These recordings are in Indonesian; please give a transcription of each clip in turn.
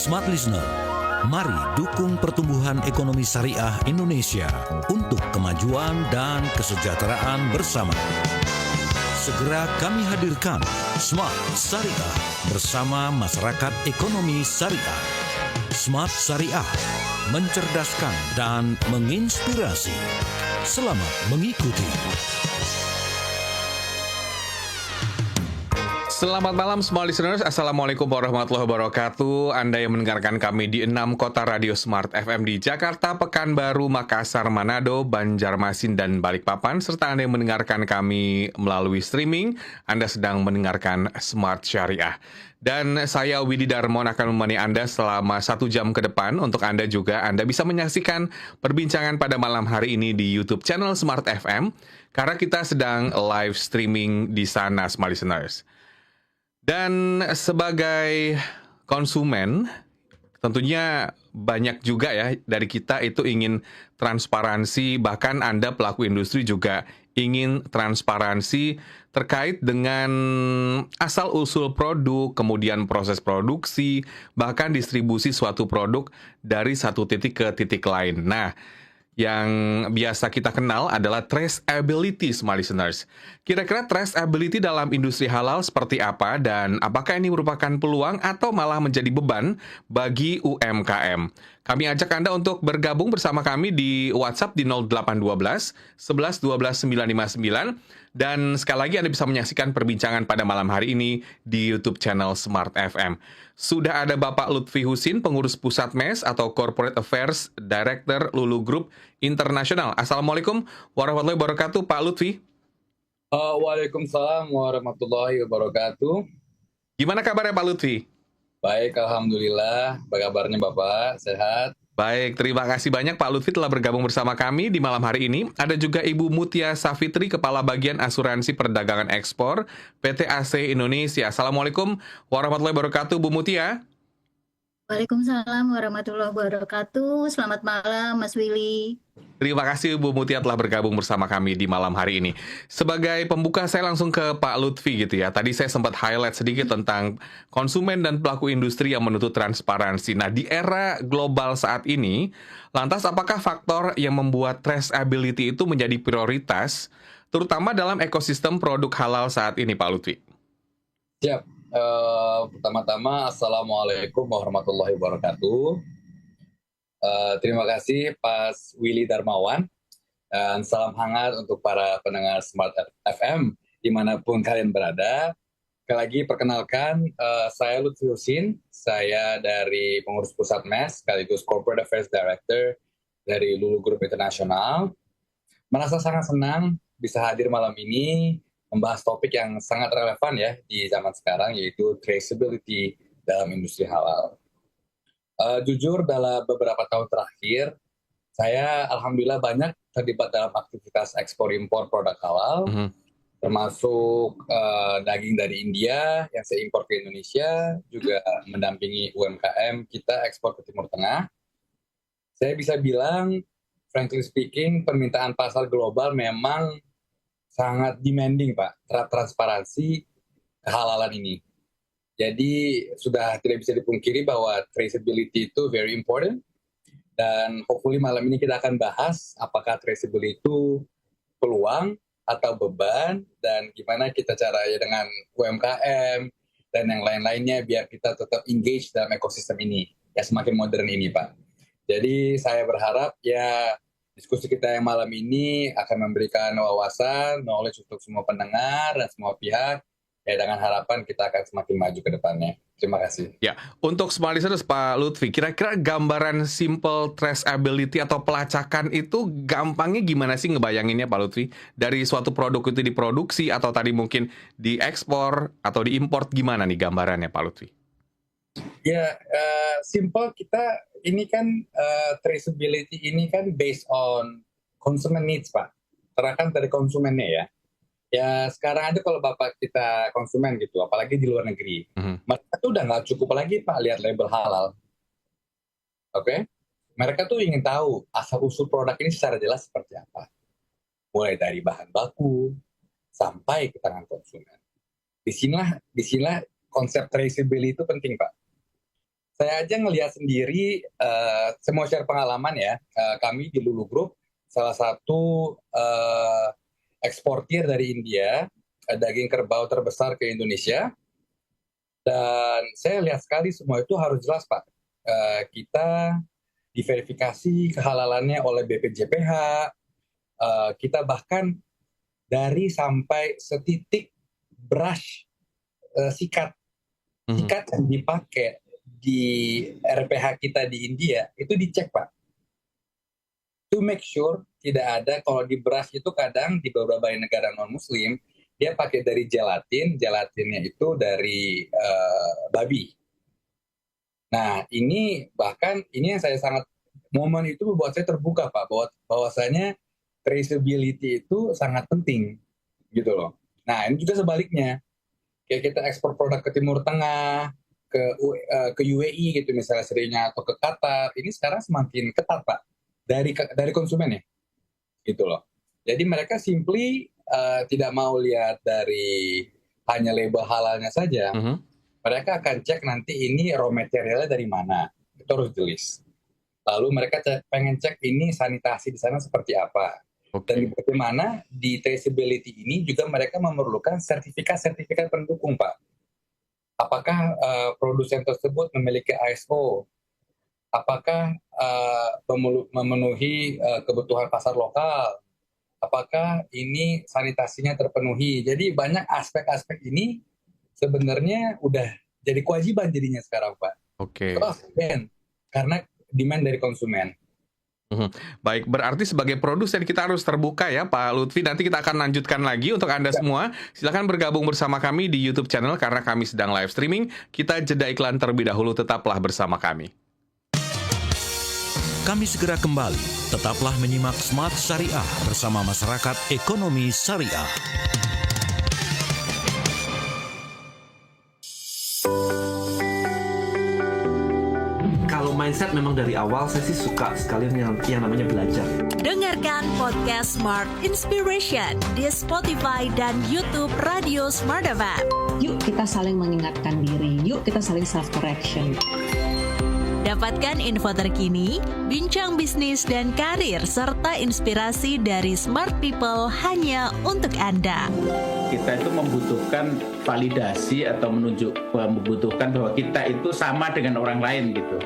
Smart Listener, mari dukung pertumbuhan ekonomi syariah Indonesia untuk kemajuan dan kesejahteraan bersama. Segera kami hadirkan Smart Syariah bersama Masyarakat Ekonomi Syariah. Smart Syariah, mencerdaskan dan menginspirasi. Selamat mengikuti. Selamat malam semua listeners, Assalamualaikum warahmatullahi wabarakatuh. Anda yang mendengarkan kami di 6 kota radio Smart FM di Jakarta, Pekanbaru, Makassar, Manado, Banjarmasin, dan Balikpapan, serta Anda yang mendengarkan kami melalui streaming, Anda sedang mendengarkan Smart Syariah. Dan saya Willy Darmon akan menemani Anda selama 1 jam ke depan. Untuk Anda juga, Anda bisa menyaksikan perbincangan pada malam hari ini di YouTube channel Smart FM, karena kita sedang live streaming di sana, Smart Listeners. Dan sebagai konsumen, tentunya banyak juga ya dari kita itu ingin transparansi, bahkan Anda pelaku industri juga ingin transparansi terkait dengan asal-usul produk, kemudian proses produksi, bahkan distribusi suatu produk dari satu titik ke titik lain. Nah, yang biasa kita kenal adalah traceability, smart listeners. Kira-kira traceability dalam industri halal seperti apa, dan apakah ini merupakan peluang atau malah menjadi beban bagi UMKM? Kami ajak Anda untuk bergabung bersama kami di WhatsApp di 0812 11 12 959. Dan sekali lagi Anda bisa menyaksikan perbincangan pada malam hari ini di YouTube channel Smart FM. Sudah ada Bapak Lutfi Husin, pengurus pusat MES atau Corporate Affairs Director Lulu Group Internasional. Assalamualaikum warahmatullahi wabarakatuh, Pak Lutfi. Waalaikumsalam warahmatullahi wabarakatuh. Gimana kabarnya Pak Lutfi? Baik, alhamdulillah. Apa kabarnya Bapak? Sehat? Baik, terima kasih banyak Pak Lutfi telah bergabung bersama kami di malam hari ini. Ada juga Ibu Mutia Safitri, Kepala Bagian Asuransi Perdagangan Ekspor PT AC Indonesia. Assalamualaikum warahmatullahi wabarakatuh, Bu Mutia. Waalaikumsalam warahmatullahi wabarakatuh. Selamat malam, Mas Willy. Terima kasih Bu Mutia telah bergabung bersama kami di malam hari ini. Sebagai pembuka, saya langsung ke Pak Lutfi gitu ya. Tadi saya sempat highlight sedikit tentang konsumen dan pelaku industri yang menuntut transparansi. Nah, di era global saat ini, lantas apakah faktor yang membuat traceability itu menjadi prioritas, terutama dalam ekosistem produk halal saat ini, Pak Lutfi? Siap. Pertama-tama, Assalamualaikum warahmatullahi wabarakatuh. Terima kasih Pak Willy Darmawan, dan salam hangat untuk para pendengar Smart FM dimanapun kalian berada. Sekali lagi perkenalkan, saya Lutfi Husin, saya dari pengurus pusat MES sekaligus Corporate Affairs Director dari Lulu Group Internasional. Merasa sangat senang bisa hadir malam ini membahas topik yang sangat relevan ya di zaman sekarang, yaitu traceability dalam industri halal. Jujur dalam beberapa tahun terakhir, saya alhamdulillah banyak terlibat dalam aktivitas ekspor-impor produk halal, termasuk daging dari India yang saya impor ke Indonesia, juga mendampingi UMKM kita ekspor ke Timur Tengah. Saya bisa bilang, frankly speaking, permintaan pasar global memang sangat demanding, Pak, transparansi kehalalan ini. Jadi sudah tidak bisa dipungkiri bahwa traceability itu very important, dan hopefully malam ini kita akan bahas apakah traceability itu peluang atau beban, dan gimana kita caranya dengan UMKM dan yang lain-lainnya biar kita tetap engage dalam ekosistem ini, ya semakin modern ini, Pak. Jadi saya berharap ya diskusi kita yang malam ini akan memberikan wawasan, knowledge untuk semua pendengar dan semua pihak, ya dengan harapan kita akan semakin maju ke depannya. Terima kasih. Ya, untuk semua listeners, Pak Lutfi, kira-kira gambaran simple traceability atau pelacakan itu gampangnya gimana sih ngebayanginnya Pak Lutfi? Dari suatu produk itu diproduksi atau tadi mungkin diekspor atau diimport, gimana nih gambarannya Pak Lutfi? Ya, simple kita ini kan traceability ini kan based on consumer needs, Pak. Terahkan dari konsumennya ya. Ya sekarang aja kalau Bapak kita konsumen gitu, apalagi di luar negeri, mereka tuh udah nggak cukup lagi Pak lihat label halal. Oke? Mereka tuh ingin tahu asal-usul produk ini secara jelas seperti apa. Mulai dari bahan baku sampai ke tangan konsumen. Disinilah konsep traceability itu penting, Pak. Saya aja ngelihat sendiri, saya mau share pengalaman ya. Kami di Lulu Group, salah satu eksportir dari India, daging kerbau terbesar ke Indonesia. Dan saya lihat sekali semua itu harus jelas, Pak. Kita diverifikasi kehalalannya oleh BPJPH. Kita bahkan dari sampai setitik brush sikat yang dipakai di RPH kita di India itu dicek, Pak, to make sure tidak ada. Kalau di brush itu kadang di beberapa negara non muslim dia pakai dari gelatinnya itu dari babi. Nah, ini yang saya sangat, momen itu membuat saya terbuka, Pak, bahwasanya traceability itu sangat penting gitu loh. Nah, ini juga sebaliknya, kayak kita ekspor produk ke Timur Tengah, ke UAE gitu misalnya seringnya, atau ke Qatar, ini sekarang semakin ketat, Pak, dari konsumen ya gitu loh. Jadi mereka simply tidak mau lihat dari hanya label halalnya saja. Mereka akan cek nanti ini raw materialnya dari mana, itu harus jelas. Lalu mereka pengen cek ini sanitasi di sana seperti apa. Dan bagaimana di traceability ini juga mereka memerlukan sertifikat pendukung, Pak. Apakah produsen tersebut memiliki ISO? Apakah memenuhi kebutuhan pasar lokal? Apakah ini sanitasinya terpenuhi? Jadi banyak aspek-aspek ini sebenarnya udah jadi kewajiban jadinya sekarang, Pak. Karena demand dari konsumen. Baik, berarti sebagai produsen kita harus terbuka ya Pak Lutfi. Nanti kita akan lanjutkan lagi untuk Anda semua. Silakan bergabung bersama kami di YouTube channel karena kami sedang live streaming. Kita jeda iklan terlebih dahulu, tetaplah bersama kami. Kami segera kembali. Tetaplah menyimak Smart Syariah bersama Masyarakat Ekonomi Syariah. Mindset memang dari awal saya sih suka sekali yang namanya belajar. Dengarkan podcast Smart Inspiration di Spotify dan YouTube Radio Smart FM. Yuk kita saling mengingatkan diri, yuk kita saling self-correction. Dapatkan info terkini, bincang bisnis dan karir, serta inspirasi dari smart people hanya untuk Anda. Kita itu membutuhkan validasi atau membutuhkan bahwa kita itu sama dengan orang lain gitu.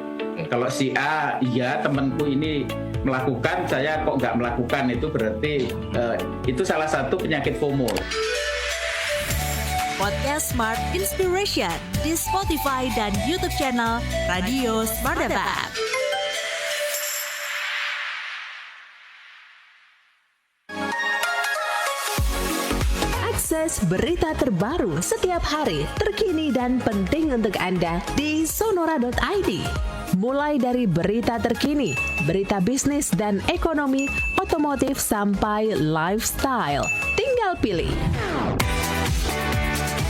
Kalau si A, iya temanku ini melakukan, saya kok nggak melakukan, itu berarti itu salah satu penyakit FOMO. Podcast Smart Inspiration di Spotify dan YouTube channel Radio Smart FM. Akses berita terbaru setiap hari, terkini dan penting untuk Anda di sonora.id. Mulai dari berita terkini, berita bisnis dan ekonomi, otomotif sampai lifestyle. Tinggal pilih.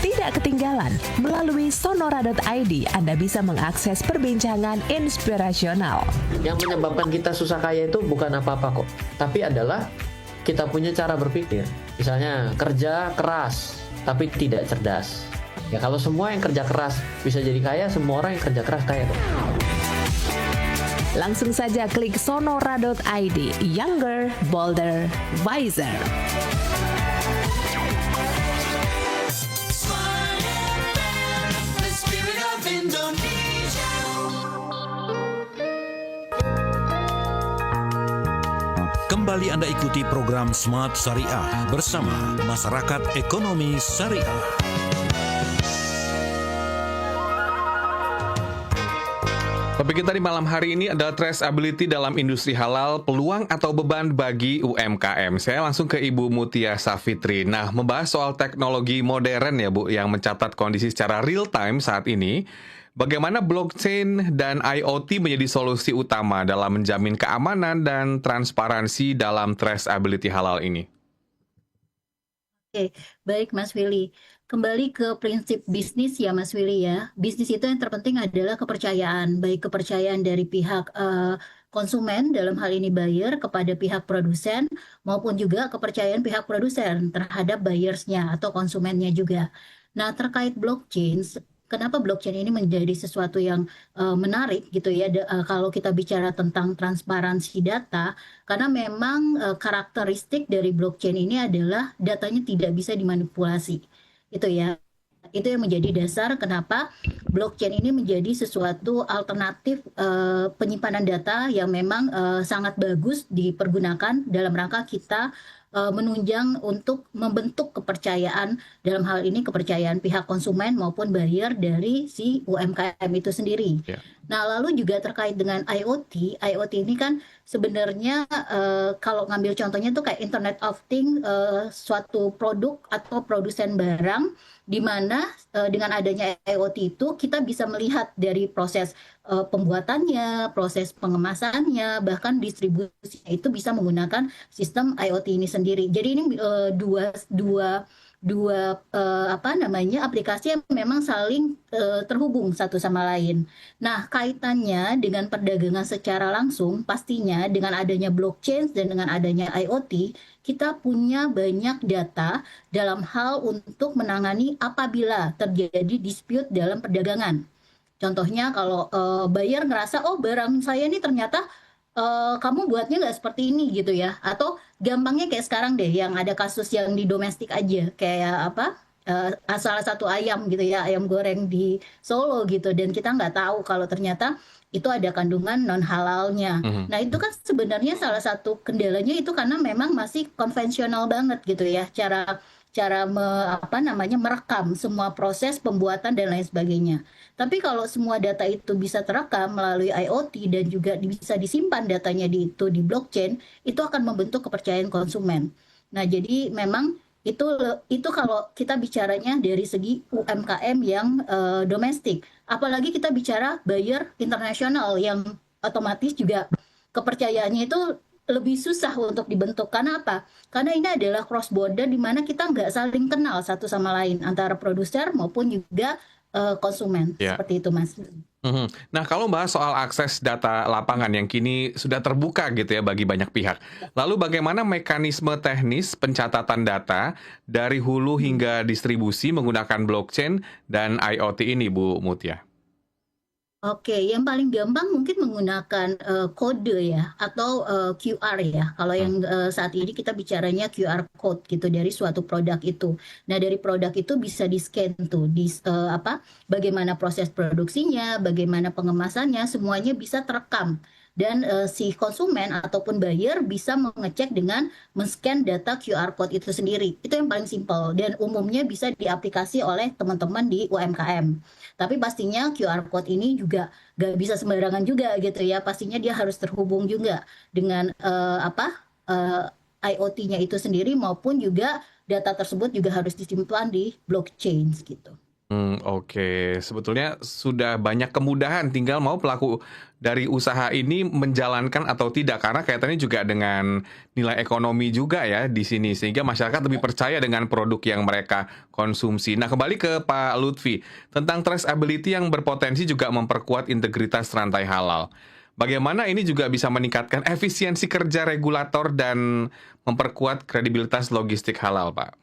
Tidak ketinggalan, melalui sonora.id Anda bisa mengakses perbincangan inspirasional. Yang menyebabkan kita susah kaya itu bukan apa-apa kok, tapi adalah kita punya cara berpikir. Misalnya kerja keras tapi tidak cerdas. Ya kalau semua yang kerja keras bisa jadi kaya, semua orang yang kerja keras kaya kok. Langsung saja klik sonora.id. Younger, bolder, wiser. Kembali Anda ikuti program Smart Syariah bersama Masyarakat Ekonomi Syariah. Topik kita di malam hari ini adalah traceability dalam industri halal, peluang atau beban bagi UMKM. Saya langsung ke Ibu Mutia Safitri. Nah, membahas soal teknologi modern ya Bu, yang mencatat kondisi secara real time saat ini. Bagaimana blockchain dan IoT menjadi solusi utama dalam menjamin keamanan dan transparansi dalam traceability halal ini? Oke, baik Mas Willy. Kembali ke prinsip bisnis ya Mas Willy ya. Bisnis itu yang terpenting adalah kepercayaan, baik kepercayaan dari pihak konsumen, dalam hal ini buyer, kepada pihak produsen, maupun juga kepercayaan pihak produsen terhadap buyersnya atau konsumennya juga. Nah, terkait blockchain, kenapa blockchain ini menjadi sesuatu yang menarik gitu ya, kalau kita bicara tentang transparansi data, karena memang karakteristik dari blockchain ini adalah datanya tidak bisa dimanipulasi, itu ya. Itu yang menjadi dasar kenapa blockchain ini menjadi sesuatu alternatif penyimpanan data yang memang sangat bagus dipergunakan dalam rangka kita menunjang untuk membentuk kepercayaan, dalam hal ini kepercayaan pihak konsumen maupun buyer dari si UMKM itu sendiri. Ya. Nah, lalu juga terkait dengan IoT, IoT ini kan sebenarnya kalau ngambil contohnya tuh kayak Internet of Things, suatu produk atau produsen barang, di mana dengan adanya IoT itu kita bisa melihat dari proses pembuatannya, proses pengemasannya, bahkan distribusinya itu bisa menggunakan sistem IoT ini sendiri. Jadi ini dua aplikasi yang memang saling terhubung satu sama lain. Nah, kaitannya dengan perdagangan secara langsung, pastinya dengan adanya blockchain dan dengan adanya IoT, kita punya banyak data dalam hal untuk menangani apabila terjadi dispute dalam perdagangan. Contohnya kalau buyer ngerasa, oh barang saya ini ternyata kamu buatnya nggak seperti ini gitu ya, atau gampangnya kayak sekarang deh yang ada kasus yang di domestik aja kayak salah satu ayam gitu ya, ayam goreng di Solo gitu, dan kita nggak tahu kalau ternyata itu ada kandungan non halalnya. Nah itu kan sebenarnya salah satu kendalanya itu karena memang masih konvensional banget gitu ya, cara merekam semua proses pembuatan dan lain sebagainya. Tapi kalau semua data itu bisa terekam melalui IoT dan juga bisa disimpan datanya di blockchain, itu akan membentuk kepercayaan konsumen. Nah, jadi memang itu kalau kita bicaranya dari segi UMKM yang domestik. Apalagi kita bicara buyer internasional yang otomatis juga kepercayaannya itu lebih susah untuk dibentuk. Karena apa? Karena ini adalah cross border di mana kita nggak saling kenal satu sama lain antara produser maupun juga konsumen. Ya. Seperti itu, Mas. Nah, kalau bahas soal akses data lapangan yang kini sudah terbuka gitu ya bagi banyak pihak. Lalu bagaimana mekanisme teknis pencatatan data dari hulu hingga distribusi menggunakan blockchain dan IoT ini, Bu Mutia? Oke, yang paling gampang mungkin menggunakan kode ya, atau QR ya. Kalau yang saat ini kita bicaranya QR code gitu dari suatu produk itu. Nah, dari produk itu bisa di-scan tuh, bagaimana proses produksinya, bagaimana pengemasannya, semuanya bisa terekam. Dan si konsumen ataupun buyer bisa mengecek dengan men-scan data QR code itu sendiri. Itu yang paling simpel dan umumnya bisa diaplikasi oleh teman-teman di UMKM. Tapi pastinya QR code ini juga nggak bisa sembarangan juga gitu ya. Pastinya dia harus terhubung juga dengan IoT-nya itu sendiri, maupun juga data tersebut juga harus disimpan di blockchain gitu. Oke. Sebetulnya sudah banyak kemudahan, tinggal mau pelaku dari usaha ini menjalankan atau tidak, karena kaitannya juga dengan nilai ekonomi juga ya di sini, sehingga masyarakat lebih percaya dengan produk yang mereka konsumsi. Nah, kembali ke Pak Lutfi, tentang traceability yang berpotensi juga memperkuat integritas rantai halal. Bagaimana ini juga bisa meningkatkan efisiensi kerja regulator dan memperkuat kredibilitas logistik halal, Pak?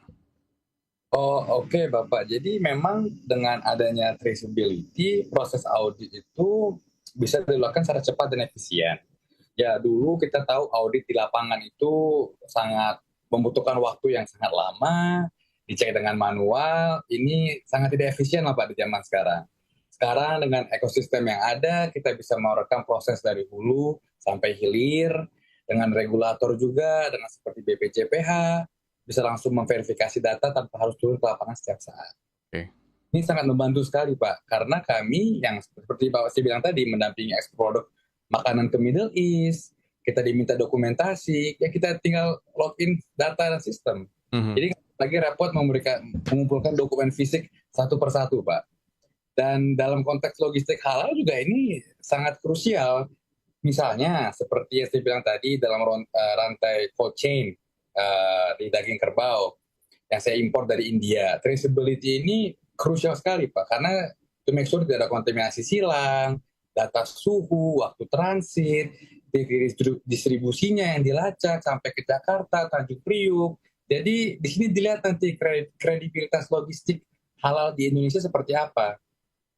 Oh, oke, Bapak. Jadi memang dengan adanya traceability, proses audit itu bisa dilakukan secara cepat dan efisien. Ya, dulu kita tahu audit di lapangan itu sangat membutuhkan waktu yang sangat lama, dicek dengan manual, ini sangat tidak efisien lah Pak di zaman sekarang. Sekarang dengan ekosistem yang ada, kita bisa merekam proses dari hulu sampai hilir, dengan regulator juga, dengan seperti BPJPH, bisa langsung memverifikasi data tanpa harus turun ke lapangan setiap saat. Oke. Ini sangat membantu sekali Pak, karena kami yang seperti Pak Wasi bilang tadi, mendampingi ekspor produk makanan ke Middle East, kita diminta dokumentasi, ya kita tinggal login data dan sistem. Jadi lagi repot mengumpulkan dokumen fisik satu persatu Pak. Dan dalam konteks logistik halal juga ini sangat krusial. Misalnya seperti yang saya bilang tadi dalam rantai cold chain, di daging kerbau yang saya impor dari India, traceability ini krusial sekali Pak, karena to make sure tidak ada kontaminasi silang, data suhu, waktu transit, distribusinya yang dilacak sampai ke Jakarta, Tanjung Priuk. Jadi di sini dilihat nanti kredibilitas logistik halal di Indonesia seperti apa.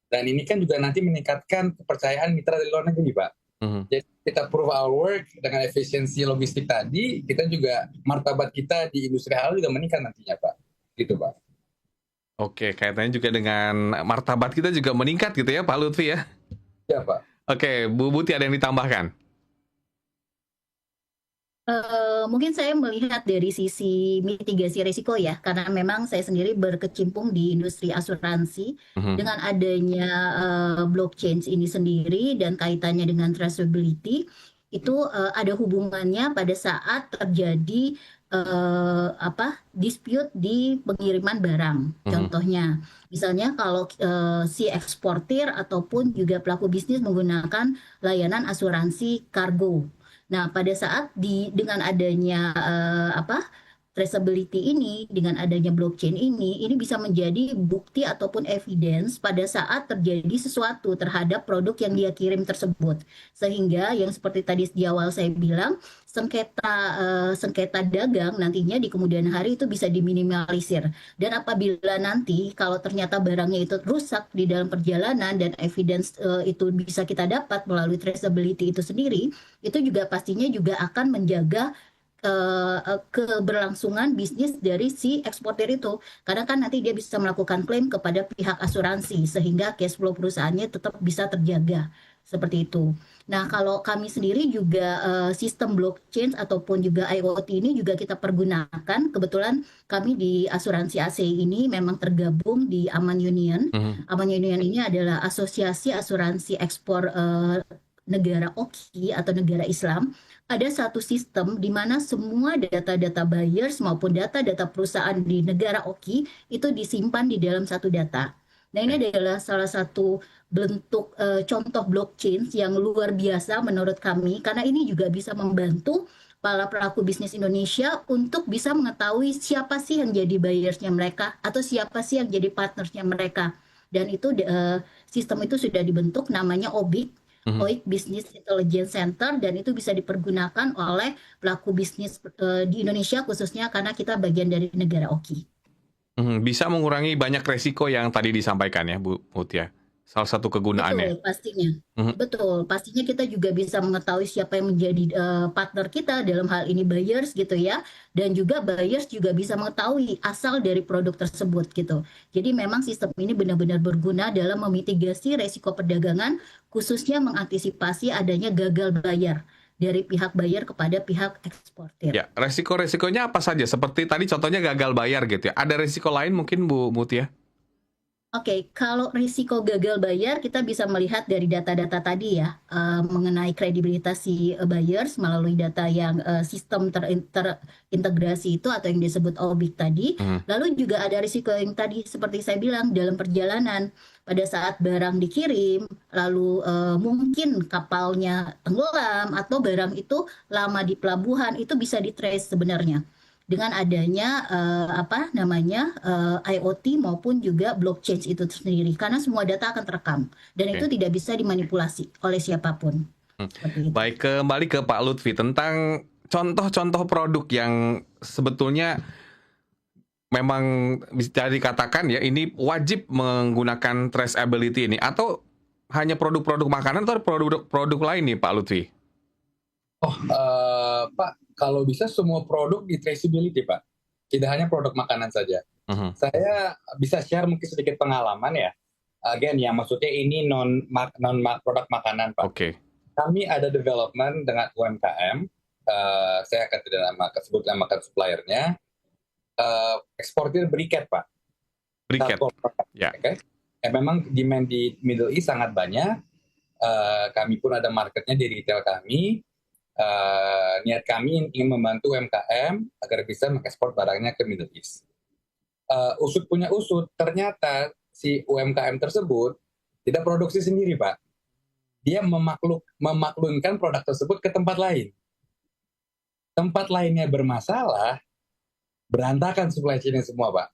Dan ini kan juga nanti meningkatkan kepercayaan mitra dari luar negeri, Pak. Jadi kita prove our work dengan efisiensi logistik tadi, kita juga martabat kita di industri halal juga meningkat nantinya, Pak. Gitu, Pak. Oke, kaitannya juga dengan martabat kita juga meningkat gitu ya Pak Lutfi ya? Ya, Pak. Oke, Bu Muti ada yang ditambahkan? Mungkin saya melihat dari sisi mitigasi risiko ya, karena memang saya sendiri berkecimpung di industri asuransi. Dengan adanya blockchain ini sendiri dan kaitannya dengan traceability, itu ada hubungannya pada saat terjadi dispute di pengiriman barang. Contohnya, misalnya kalau si eksportir ataupun juga pelaku bisnis menggunakan layanan asuransi kargo. Nah, pada saat dengan adanya traceability ini, dengan adanya blockchain ini bisa menjadi bukti ataupun evidence pada saat terjadi sesuatu terhadap produk yang dia kirim tersebut. Sehingga yang seperti tadi di awal saya bilang, sengketa dagang nantinya di kemudian hari itu bisa diminimalisir. Dan apabila nanti kalau ternyata barangnya itu rusak di dalam perjalanan dan evidence itu bisa kita dapat melalui traceability itu sendiri, itu juga pastinya juga akan menjaga keberlangsungan bisnis dari si eksportir itu, karena kan nanti dia bisa melakukan klaim kepada pihak asuransi sehingga cash flow perusahaannya tetap bisa terjaga seperti itu. Nah, kalau kami sendiri juga sistem blockchain ataupun juga IoT ini juga kita pergunakan. Kebetulan kami di asuransi ACI ini memang tergabung di Aman Union. Aman Union ini adalah asosiasi asuransi ekspor negara OKI atau negara Islam. Ada satu sistem di mana semua data-data buyers maupun data-data perusahaan di negara OKI itu disimpan di dalam satu data. Nah, ini adalah salah satu bentuk contoh blockchain yang luar biasa menurut kami, karena ini juga bisa membantu para pelaku bisnis Indonesia untuk bisa mengetahui siapa sih yang jadi buyersnya mereka atau siapa sih yang jadi partnersnya mereka. Dan itu sistem itu sudah dibentuk, namanya OBIC. OIC Business Intelligence Center, dan itu bisa dipergunakan oleh pelaku bisnis di Indonesia khususnya karena kita bagian dari negara OKI. Bisa mengurangi banyak resiko yang tadi disampaikan ya Bu Mutia. Salah satu kegunaannya. Betul, pastinya. Betul, pastinya kita juga bisa mengetahui siapa yang menjadi partner kita, dalam hal ini buyers gitu ya. Dan juga buyers juga bisa mengetahui asal dari produk tersebut gitu. Jadi memang sistem ini benar-benar berguna dalam memitigasi resiko perdagangan, khususnya mengantisipasi adanya gagal bayar dari pihak buyer kepada pihak eksportir. Ya, resiko-resikonya apa saja? Seperti tadi contohnya gagal bayar gitu ya. Ada resiko lain mungkin Bu Mutia? Oke, kalau risiko gagal bayar kita bisa melihat dari data-data tadi ya, mengenai kredibilitas si buyers melalui data yang sistem terintegrasi itu atau yang disebut OBIC tadi. Lalu juga ada risiko yang tadi seperti saya bilang dalam perjalanan pada saat barang dikirim, lalu mungkin kapalnya tenggelam atau barang itu lama di pelabuhan, itu bisa di-trace sebenarnya dengan adanya IoT maupun juga blockchain itu sendiri, karena semua data akan terekam dan itu tidak bisa dimanipulasi oleh siapapun. Baik, kembali ke Pak Lutfi tentang contoh-contoh produk yang sebetulnya memang bisa dikatakan ya ini wajib menggunakan traceability ini, atau hanya produk-produk makanan atau produk lain nih Pak Lutfi? Pak, kalau bisa semua produk di traceability, Pak. Tidak hanya produk makanan saja. Saya bisa share mungkin sedikit pengalaman ya. Again, yang maksudnya ini non produk makanan, Pak. Kami ada development dengan UMKM. Saya akan tidak sebut nama suppliernya. Eksportir briket, Pak. Briket. Ya. Memang demand di Middle East sangat banyak. Kami pun ada marketnya di retail kami. Niat kami ingin membantu UMKM agar bisa mengekspor barangnya ke Middle East. Usut punya usut, ternyata si UMKM tersebut tidak produksi sendiri, Pak. Dia memaklunkan produk tersebut ke tempat lain. Tempat lainnya bermasalah, berantakan supply chain-nya semua, Pak.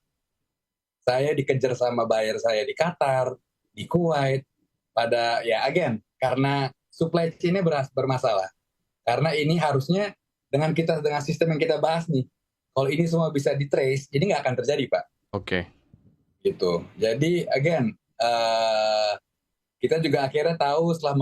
Saya dikejar sama buyer saya di Qatar, di Kuwait, karena supply chain-nya bermasalah. Karena ini harusnya dengan sistem yang kita bahas nih, kalau ini semua bisa di-trace, ini nggak akan terjadi, Pak. Oke. Gitu. Jadi, kita juga akhirnya tahu setelah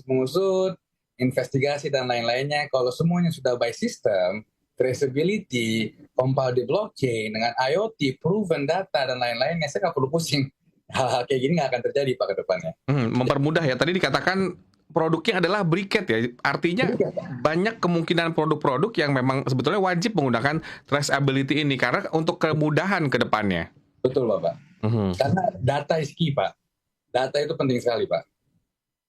mengusut, investigasi dan lain-lainnya, kalau semuanya sudah by system, traceability, compiled di blockchain, dengan IoT, proven data, dan lain-lainnya, saya nggak perlu pusing. Hal-hal kayak gini nggak akan terjadi Pak ke depannya. Mempermudah ya. Tadi dikatakan produknya adalah briket ya. Artinya banyak kemungkinan produk-produk yang memang sebetulnya wajib menggunakan traceability ini karena untuk kemudahan ke depannya. Betul Bapak. Karena data is key Pak. Data itu penting sekali Pak.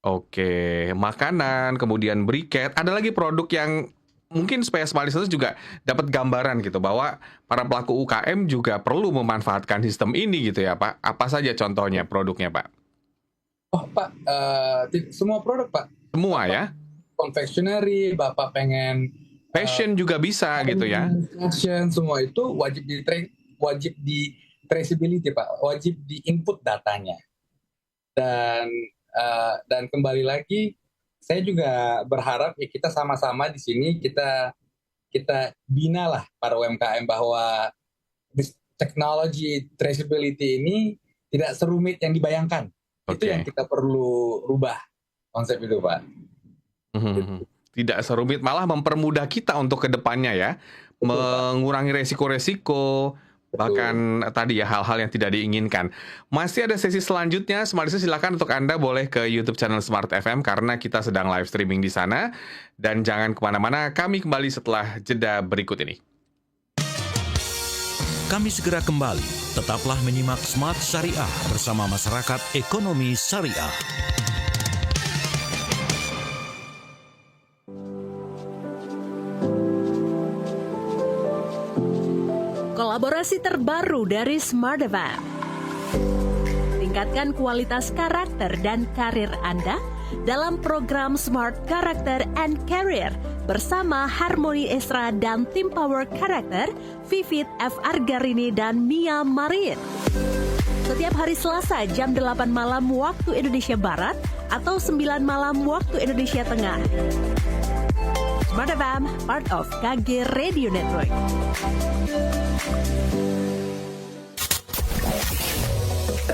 Oke, makanan, kemudian briket. Ada lagi produk yang mungkin supaya smart listeners juga dapat gambaran gitu bahwa para pelaku UKM juga perlu memanfaatkan sistem ini gitu ya Pak. Apa saja contohnya produknya Pak? Oh Pak, semua produk Pak. Semua ya? Confectionery, Bapak pengen fashion juga bisa gitu ya? Fashion, semua itu wajib di traceability Pak, wajib di input datanya. Dan kembali lagi, saya juga berharap ya kita sama-sama di sini kita bina lah para UMKM bahwa teknologi traceability ini tidak serumit yang dibayangkan. Itu yang kita perlu rubah konsep itu Pak. Tidak serumit, malah mempermudah kita untuk ke depannya ya. Betul, mengurangi resiko-resiko. Bahkan tadi ya hal-hal yang tidak diinginkan. Masih ada sesi selanjutnya. Smart listeners silakan untuk Anda boleh ke YouTube channel Smart FM karena kita sedang live streaming di sana. Dan jangan kemana-mana, kami kembali setelah jeda berikut ini. Kami segera kembali. Tetaplah menyimak Smart Syariah bersama Masyarakat Ekonomi Syariah. Kolaborasi terbaru dari Smart FM. Tingkatkan kualitas karakter dan karir Anda dalam program Smart Character and Career bersama Harmony Esra dan tim Power Character Vivit F. Argarini dan Mia Marin. Setiap hari Selasa jam 8 malam waktu Indonesia Barat atau 9 malam waktu Indonesia Tengah. Smart FM, part of KG Radio Network.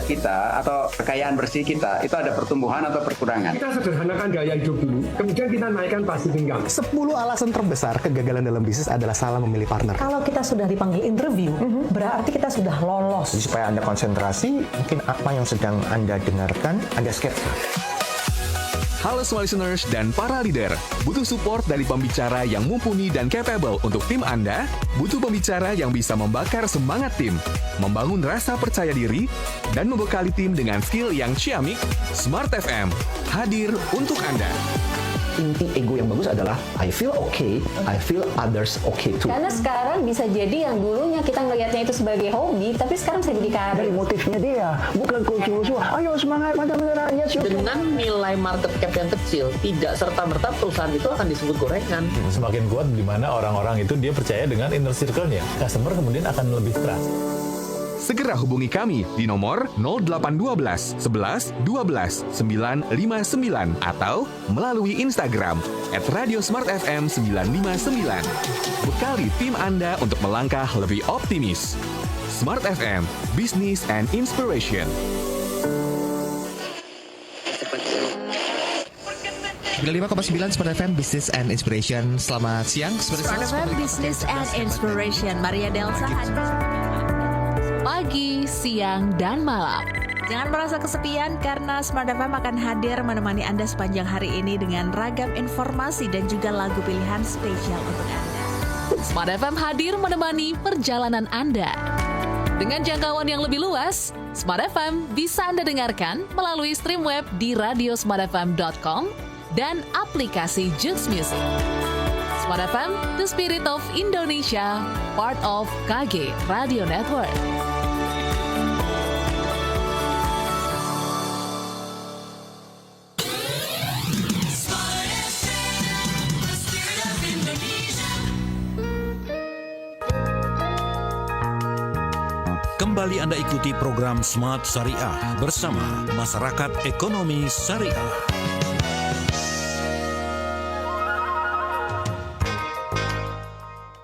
Kita atau kekayaan bersih kita itu ada pertumbuhan atau perkurangan. Kita sederhanakan gaya hidup dulu, kemudian kita naikkan passive income. 10 alasan terbesar kegagalan dalam bisnis adalah salah memilih partner. Kalau kita sudah dipanggil interview, berarti kita sudah lolos. Jadi supaya Anda konsentrasi, mungkin apa yang sedang Anda dengarkan agak skeptis. Halo semua listeners dan para leader. Butuh support dari pembicara yang mumpuni dan capable untuk tim Anda? Butuh pembicara yang bisa membakar semangat tim, membangun rasa percaya diri, dan membekali tim dengan skill yang ciamik? Smart FM hadir untuk Anda. Inti ego yang bagus adalah I feel okay, I feel others okay too. Karena sekarang bisa jadi yang dulunya kita ngelihatnya itu sebagai hobi, tapi sekarang saya jadi karir. Dari motifnya dia, bukan kultur. Ayo semangat, mantap-mantap. Yes, dengan nilai market cap yang kecil, tidak serta-merta perusahaan itu akan disebut gorengan. Semakin kuat di mana orang-orang itu dia percaya dengan inner circle-nya. Customer kemudian akan lebih trust. Segera hubungi kami di nomor 0812 11 12 959 atau melalui Instagram @radiosmartfm959. Bekali tim Anda untuk melangkah lebih optimis. Smart FM, Business and Inspiration. 95,9 Smart FM Business and Inspiration. Selamat siang. Smart FM Business and Inspiration. Maria Delsa pagi, siang, dan malam. Jangan merasa kesepian karena Smart FM akan hadir menemani Anda sepanjang hari ini dengan ragam informasi dan juga lagu pilihan spesial untuk Anda. Smart FM hadir menemani perjalanan Anda. Dengan jangkauan yang lebih luas, Smart FM bisa Anda dengarkan melalui stream web di radiosmartfm.com dan aplikasi Joox Music. Smart FM, the spirit of Indonesia, part of KG Radio Network. Kembali Anda ikuti program Smart Syariah bersama Masyarakat Ekonomi Syariah.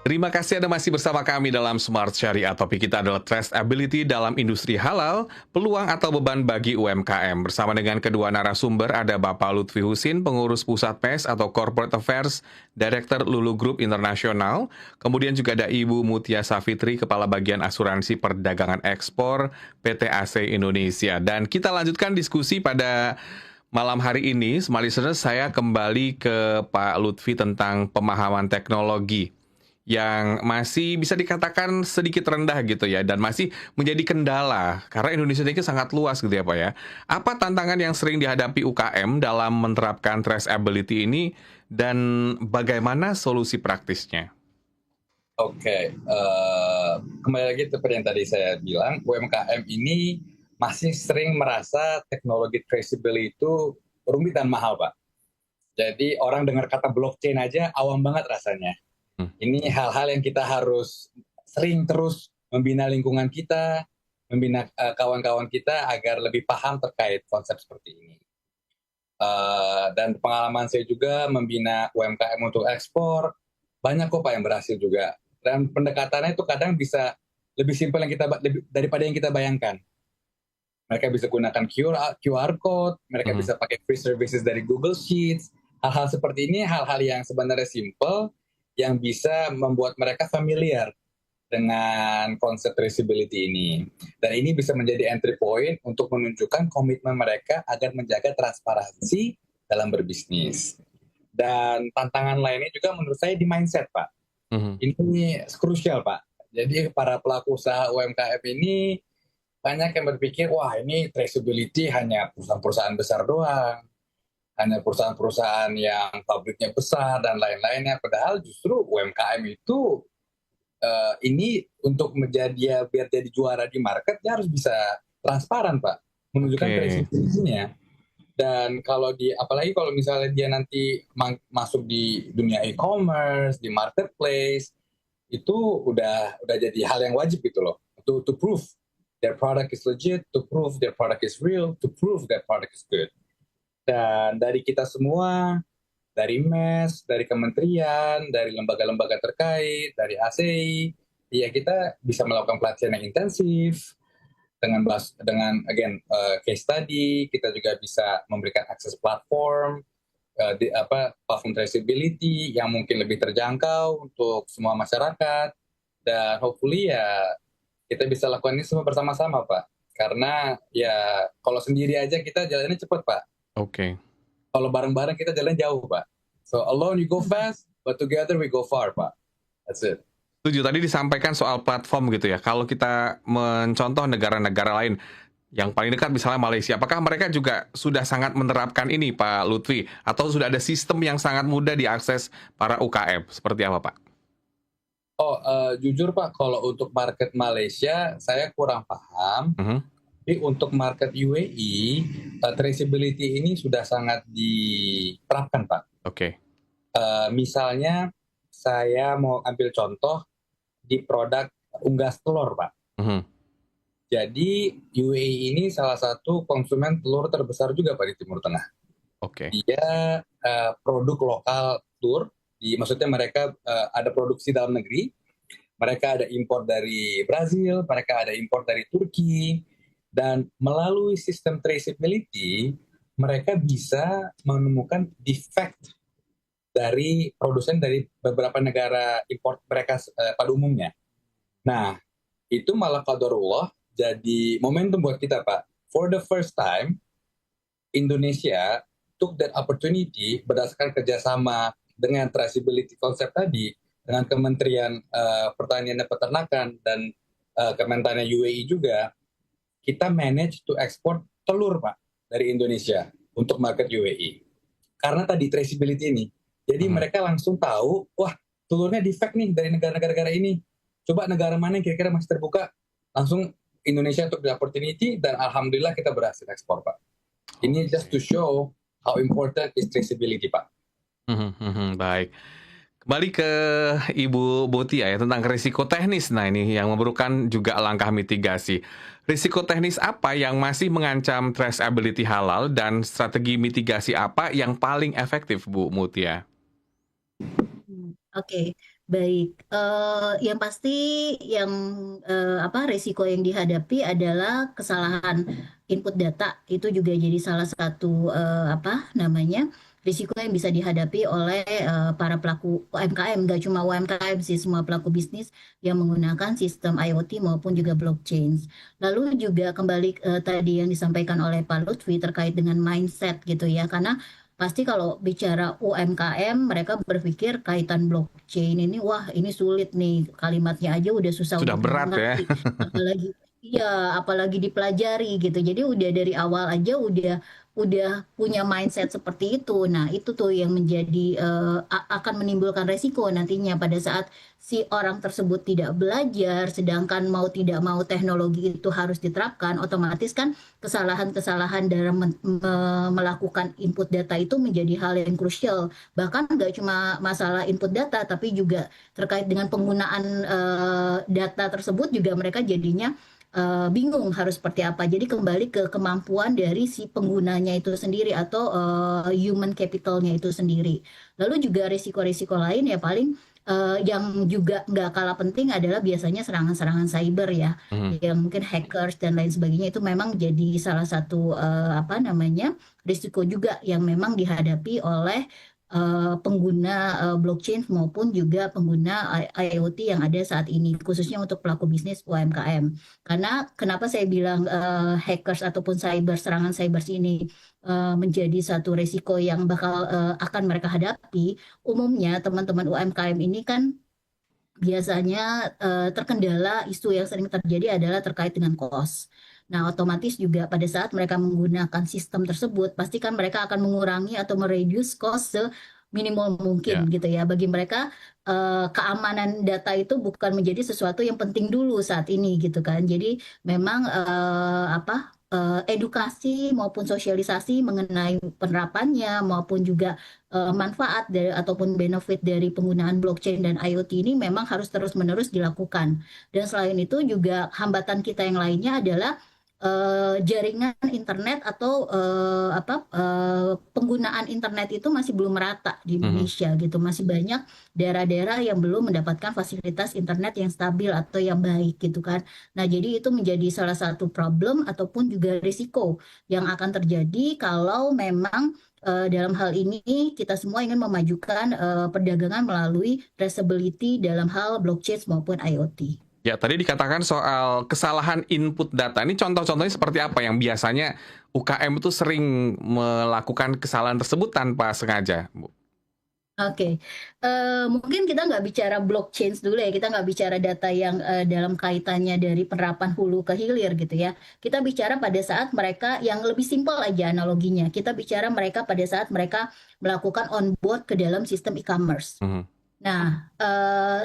Terima kasih Anda masih bersama kami dalam Smart Syariah. Topik kita adalah traceability dalam industri halal, peluang atau beban bagi UMKM. Bersama dengan kedua narasumber ada Bapak Lutfi Husin, pengurus pusat PES atau Corporate Affairs, Director Lulu Group Internasional. Kemudian juga ada Ibu Mutia Safitri, Kepala Bagian Asuransi Perdagangan Ekspor PT AC Indonesia. Dan kita lanjutkan diskusi pada malam hari ini. Smart Listeners, saya kembali ke Pak Lutfi tentang pemahaman teknologi yang masih bisa dikatakan sedikit rendah gitu ya, dan masih menjadi kendala karena Indonesia ini sangat luas gitu ya Pak ya. Apa tantangan yang sering dihadapi UKM dalam menerapkan traceability ini dan bagaimana solusi praktisnya? Oke, kembali lagi seperti yang tadi saya bilang, UMKM ini masih sering merasa teknologi traceability itu rumit dan mahal Pak. Jadi orang dengar kata blockchain aja awam banget rasanya. Ini hal-hal yang kita harus sering terus membina lingkungan kita, membina kawan-kawan kita agar lebih paham terkait konsep seperti ini. Dan pengalaman saya juga membina UMKM untuk ekspor, banyak kok Pak yang berhasil juga. Dan pendekatannya itu kadang bisa lebih simpel daripada yang kita bayangkan. Mereka bisa gunakan QR code, mereka bisa pakai free services dari Google Sheets. Hal-hal seperti ini hal-hal yang sebenarnya simple, yang bisa membuat mereka familiar dengan konsep traceability ini. Dan ini bisa menjadi entry point untuk menunjukkan komitmen mereka agar menjaga transparansi dalam berbisnis. Dan tantangan lainnya juga menurut saya di mindset, Pak. Ini krusial, Pak. Jadi para pelaku usaha UMKM ini banyak yang berpikir, wah ini traceability hanya perusahaan-perusahaan besar doang. Hanya perusahaan-perusahaan yang pabriknya besar dan lain-lainnya. Padahal justru UMKM itu ini untuk biar jadi juara di market, dia harus bisa transparan Pak, menunjukkan traceability-nya. Dan apalagi kalau misalnya dia nanti masuk di dunia e-commerce, di marketplace, itu udah jadi hal yang wajib gitu loh, to prove their product is legit, to prove their product is real, to prove their product is good. Dan dari kita semua, dari MES, dari kementerian, dari lembaga-lembaga terkait, dari ACI, ya kita bisa melakukan pelatihan yang intensif dengan case study. Kita juga bisa memberikan akses platform, platform traceability yang mungkin lebih terjangkau untuk semua masyarakat. Dan hopefully ya kita bisa lakukan ini semua bersama-sama Pak. Karena ya kalau sendiri aja kita jalannya cepat Pak. Kalau bareng-bareng kita jalan jauh, Pak. So alone you go fast, but together we go far, Pak. That's it. Setuju. Tadi disampaikan soal platform gitu ya. Kalau kita mencontoh negara-negara lain, yang paling dekat misalnya Malaysia, apakah mereka juga sudah sangat menerapkan ini, Pak Lutfi? Atau sudah ada sistem yang sangat mudah diakses para UKM? Seperti apa, Pak? Jujur, Pak, kalau untuk market Malaysia, saya kurang paham. Tapi untuk market UAE, traceability ini sudah sangat diterapkan, Pak. Misalnya, saya mau ambil contoh di produk unggas telur, Pak. Jadi, UAE ini salah satu konsumen telur terbesar juga, Pak, di Timur Tengah. Dia produk lokal telur, maksudnya mereka ada produksi dalam negeri, mereka ada impor dari Brazil, mereka ada impor dari Turki. Dan melalui sistem traceability, mereka bisa menemukan defect dari produsen dari beberapa negara import mereka pada umumnya. Nah, itu malah qadarullah jadi momentum buat kita, Pak. For the first time, Indonesia took that opportunity berdasarkan kerjasama dengan traceability konsep tadi, dengan Kementerian Pertanian dan Peternakan dan Kementerian UAE juga, kita manage to export telur, Pak, dari Indonesia untuk market UAE. Karena tadi traceability ini. Jadi mereka langsung tahu, wah, telurnya defect nih dari negara-negara ini. Coba negara mana yang kira-kira masih terbuka, langsung Indonesia untuk the opportunity, dan alhamdulillah kita berhasil ekspor, Pak. Ini just to show how important is traceability, Pak. Baik. Kembali ke Ibu Mutia ya, tentang risiko teknis. Nah, ini yang memerlukan juga langkah mitigasi. Risiko teknis apa yang masih mengancam traceability halal dan strategi mitigasi apa yang paling efektif, Bu Mutia? Baik, yang pasti yang risiko yang dihadapi adalah kesalahan input data. Itu juga jadi salah satu risiko yang bisa dihadapi oleh para pelaku UMKM. Nggak cuma UMKM sih, semua pelaku bisnis yang menggunakan sistem IoT maupun juga blockchain. Lalu juga kembali tadi yang disampaikan oleh Pak Lutfi terkait dengan mindset gitu ya, karena pasti kalau bicara UMKM mereka berpikir kaitan blockchain ini, wah ini sulit nih, kalimatnya aja udah susah, Sudah udah berat ya. apalagi apalagi dipelajari gitu. Jadi udah dari awal aja udah punya mindset seperti itu. Nah, itu tuh yang menjadi akan menimbulkan resiko nantinya pada saat si orang tersebut tidak belajar, sedangkan mau tidak mau teknologi itu harus diterapkan, otomatis kan kesalahan-kesalahan dalam melakukan input data itu menjadi hal yang krusial. Bahkan nggak cuma masalah input data, tapi juga terkait dengan penggunaan data tersebut juga mereka jadinya bingung harus seperti apa. Jadi kembali ke kemampuan dari si penggunanya itu sendiri atau human capitalnya itu sendiri. Lalu juga risiko-risiko lain ya paling yang juga nggak kalah penting adalah biasanya serangan-serangan cyber ya, yang mungkin hackers dan lain sebagainya, itu memang jadi salah satu risiko juga yang memang dihadapi oleh pengguna blockchain maupun juga pengguna IoT yang ada saat ini, khususnya untuk pelaku bisnis UMKM. Karena kenapa saya bilang hackers ataupun serangan cyber ini menjadi satu risiko yang bakal akan mereka hadapi. Umumnya teman-teman UMKM ini kan biasanya terkendala, isu yang sering terjadi adalah terkait dengan cost. Nah, otomatis juga pada saat mereka menggunakan sistem tersebut, pastikan mereka akan mengurangi atau mereduce cost seminimal mungkin gitu ya. Bagi mereka keamanan data itu bukan menjadi sesuatu yang penting dulu saat ini gitu kan. Jadi memang edukasi maupun sosialisasi mengenai penerapannya maupun juga manfaat ataupun benefit dari penggunaan blockchain dan IoT ini memang harus terus-menerus dilakukan. Dan selain itu juga hambatan kita yang lainnya adalah jaringan internet atau penggunaan internet itu masih belum merata di Indonesia gitu. Masih banyak daerah-daerah yang belum mendapatkan fasilitas internet yang stabil atau yang baik gitu kan. Nah, jadi itu menjadi salah satu problem ataupun juga risiko yang akan terjadi kalau memang dalam hal ini kita semua ingin memajukan perdagangan melalui traceability dalam hal blockchain maupun IoT. Ya, tadi dikatakan soal kesalahan input data. Ini contoh-contohnya seperti apa yang biasanya UKM itu sering melakukan kesalahan tersebut tanpa sengaja, Bu? Oke, mungkin kita nggak bicara blockchain dulu ya, kita nggak bicara data yang dalam kaitannya dari penerapan hulu ke hilir gitu ya. Kita bicara pada saat mereka yang lebih simpel aja analoginya. Kita bicara mereka pada saat mereka melakukan onboard ke dalam sistem e-commerce. Nah,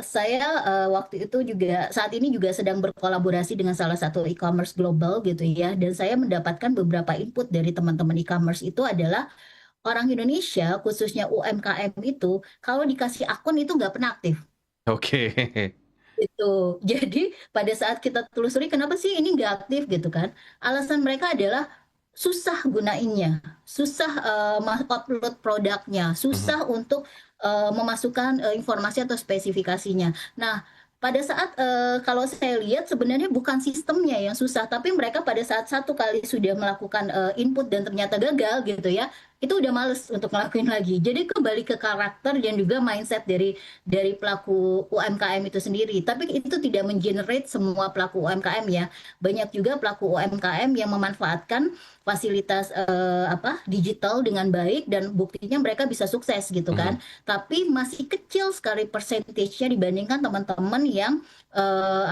saya waktu itu juga saat ini juga sedang berkolaborasi dengan salah satu e-commerce global gitu ya, dan saya mendapatkan beberapa input dari teman-teman e-commerce itu adalah orang Indonesia khususnya UMKM itu kalau dikasih akun itu nggak pernah aktif. Oke. Gitu. Jadi pada saat kita telusuri kenapa sih ini nggak aktif gitu kan? Alasan mereka adalah susah gunainnya, susah upload produknya, susah untuk memasukkan informasi atau spesifikasinya. Nah, pada saat kalau saya lihat sebenarnya bukan sistemnya yang susah, tapi mereka pada saat satu kali sudah melakukan input dan ternyata gagal gitu ya, itu udah males untuk ngelakuin lagi. Jadi kembali ke karakter dan juga mindset dari pelaku UMKM itu sendiri. Tapi itu tidak mengenerate semua pelaku UMKM ya. Banyak juga pelaku UMKM yang memanfaatkan fasilitas digital dengan baik dan buktinya mereka bisa sukses gitu kan. Tapi masih kecil sekali persentasenya dibandingkan teman-teman yang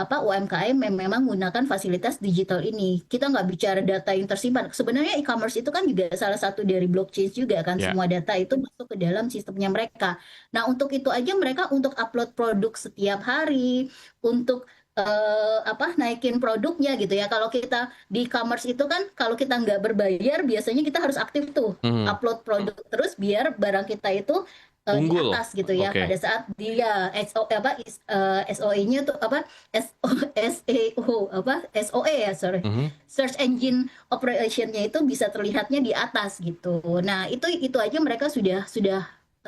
UMKM yang memang menggunakan fasilitas digital ini. Kita nggak bicara data yang tersimpan. Sebenarnya e-commerce itu kan juga salah satu dari blockchain juga kan, semua data itu masuk ke dalam sistemnya mereka. Nah, untuk itu aja mereka untuk upload produk setiap hari, untuk naikin produknya gitu ya. Kalau kita di e-commerce itu kan kalau kita nggak berbayar biasanya kita harus aktif tuh upload produk terus biar barang kita itu di atas gitu ya. Pada saat dia SOE-nya tuh Search Engine Operation-nya itu bisa terlihatnya di atas gitu. Nah, itu aja mereka sudah